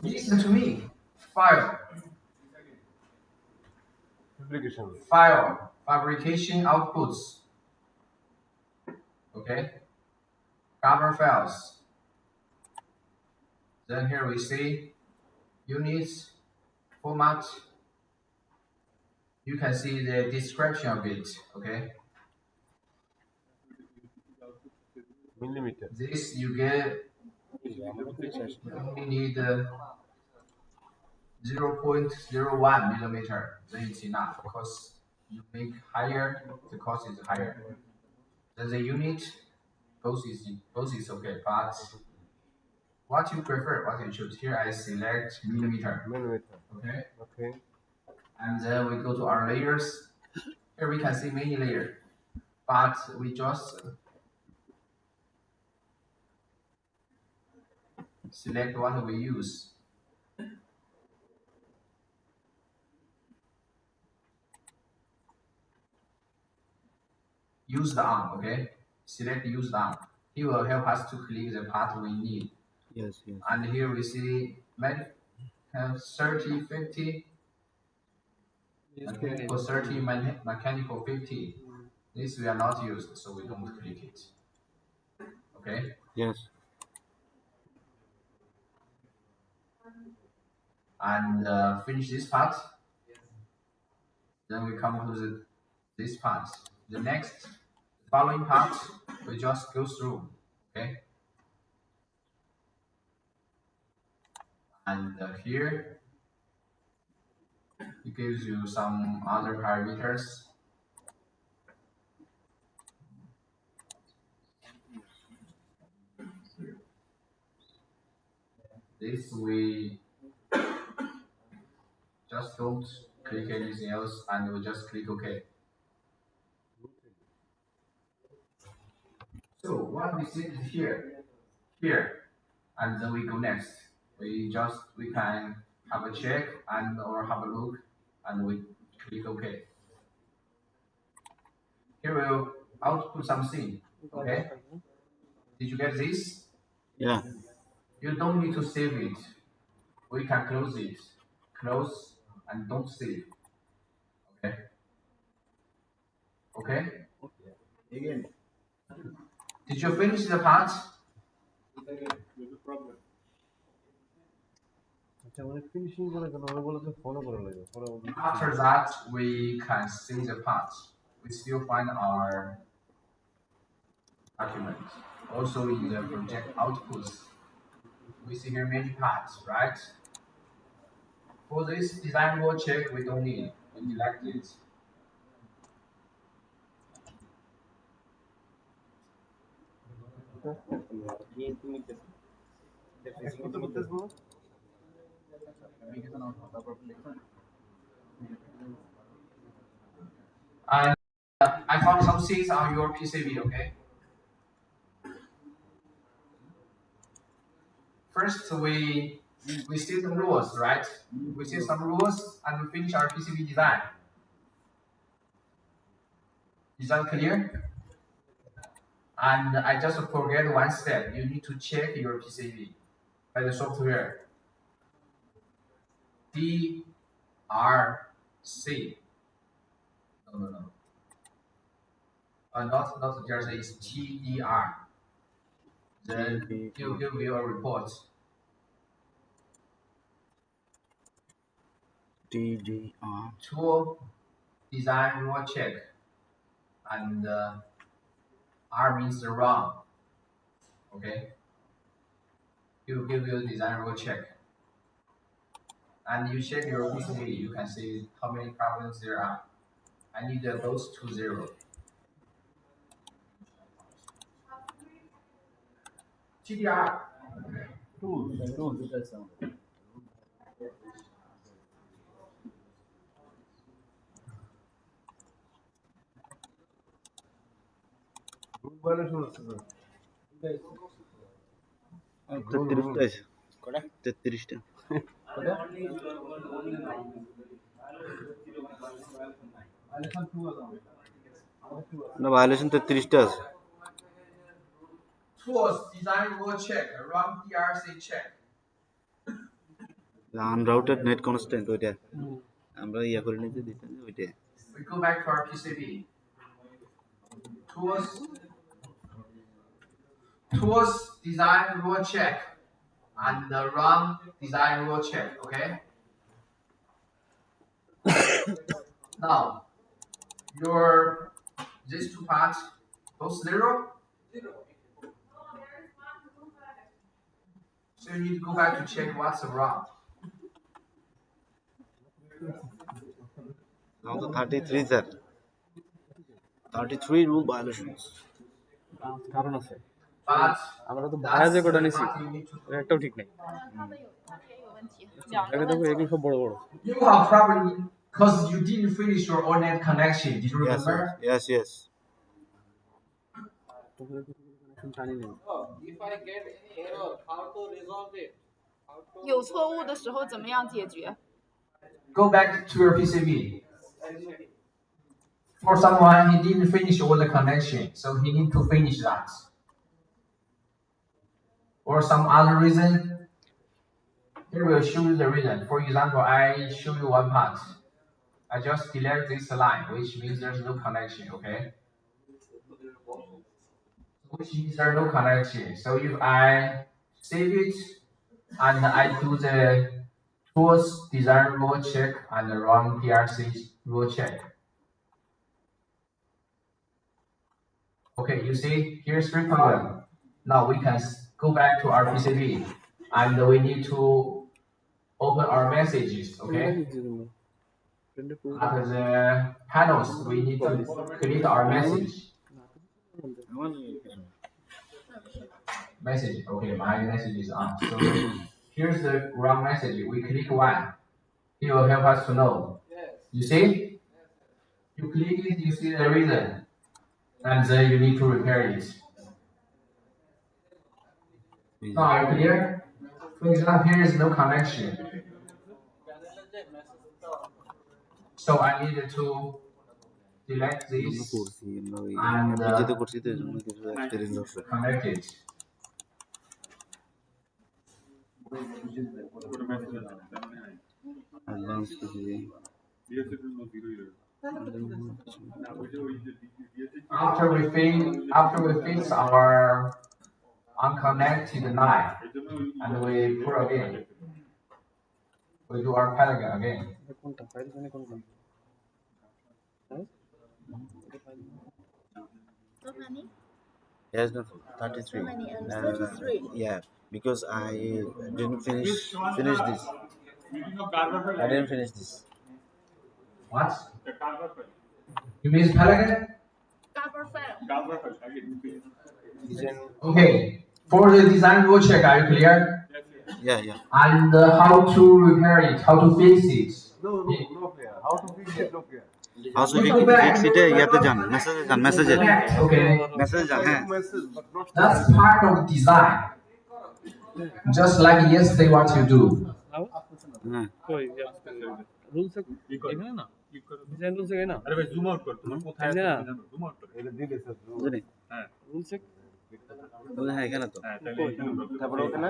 Listen to me. File. Application. File. Fabrication outputs. Okay. Cover files. Then here we see units, format. You can see the description of it. Okay. Millimeter. This you get. You only need 0.01 millimeter. Then it's enough because you make higher, the cost is higher. Then the unit, both is okay, but what you prefer, what you choose. Here I select millimeter. Millimeter. Okay. Okay. And then we go to our layers. Here we can see many layers, but we just select what we use. Use the arm, okay? Select use the arm. He will help us to click the part we need. Yes, yes. And here we see 30, 50, mechanical 30, mechanical 50. This we are not used, so we don't click it. Okay? Yes. And finish this part. Then we come to this part. The next, following part, we just go through. Okay? And here, it gives you some other parameters. This we just don't click anything else and we just click OK. So what we see is here, and then we go next. We can have a check and or have a look, and we click OK. Here we'll output something. Okay. Did you get this? Yeah. You don't need to save it. We can close it. Close and don't save. Okay. Okay. Again. Did you finish the part? After that, we can see the part. We still find our document. Also in the project outputs, we see here many parts, right? For this design work check, we don't need. We select it. And I found some things on your PCB, okay? First, we see some rules, right? We see some rules and we finish our PCB design. Is that clear? And I just forget one step. You need to check your PCB by the software. DRC. No. Not DRC, it's TDR. Then you give you a report. TDR. Tool design rule check. And R means the run. Okay. He will give you a design rule check. And you check your PCB, you can see how many problems there are. I need those 2 0. TDR. তেত্রিশটা না violation 33টা আছে Tools design rule check, run DRC check. Unrouted net constant ওইটা আমরা ইয়া করে নিতে দিতাম ওইটা We go back to our PCB. Tools design rule check and the run design rule check. Okay. Now your these two parts both zero. So you need to go back to check what's wrong. now the 33 sir 33 rule violations কারণ আছে But আমরা তো ভাড়া যে কোটা নিছি what you need to do. এর একটাও ঠিক নাই আগে দেখো এগুলো সব বড় বড় You have probably because you didn't finish your own net connection. Did you yes remember? yes তোমরা কানেকশন টানি নেই If I get any error, how to resolve it? How to 有错误的时候怎么样解决？ Go back to your PCB. For someone, he didn't finish all the connection, so he need to finish that. Or some other reason. Here we'll show you the reason. For example, I show you one part. I just delete this line, which means there's no connection, okay? Which means there's no connection. So if I save it and I do the tools design rule check and run PRC rule check. Okay, you see, here's three column. Now we can go back to our PCB and we need to open our messages, okay? At the panels, we need to click our message. Message, okay, my message is on. So here's the wrong message. We click one. It will help us to know. You see? You click it, you see the reason. And then you need to repair it. Now, are you clear? For example, here is no connection. So I needed to delete this করছি আমরা ওই and পিজিতে করছি তো এজন্য কিছু experience আছে connect it. Advance পিজিতে After we fix our unconnected line and we put again, we do our pelican again. কোনটা ফাইল মানে কোনটা So many? yes no 33 many? 33. yeah because I didn't finish this I didn't finish this What? You mean pelican? Gerber file. Okay. For the design rule check, are you clear? yeah And how to repair it, how to fix it. No clear. How to fix it? No clear. also fix it ইয়াতে যান মেসেজে Okay. মেসেজে যান হ্যাঁ Message, but not. That's part of design. Just like yesterday what you do. হ্যাঁ কই rules এখানে না ডিজাইন রুলস এখানে না আরে ভাই জুম আউট কর তোমার কোথায় আছে না। জানো জুম আউট কর এটা দিলে স্যার বুঝলি হ্যাঁ রুলস হ্যাঁ এখানে তো হ্যাঁ তাহলে এখানে তারপরে ওখানে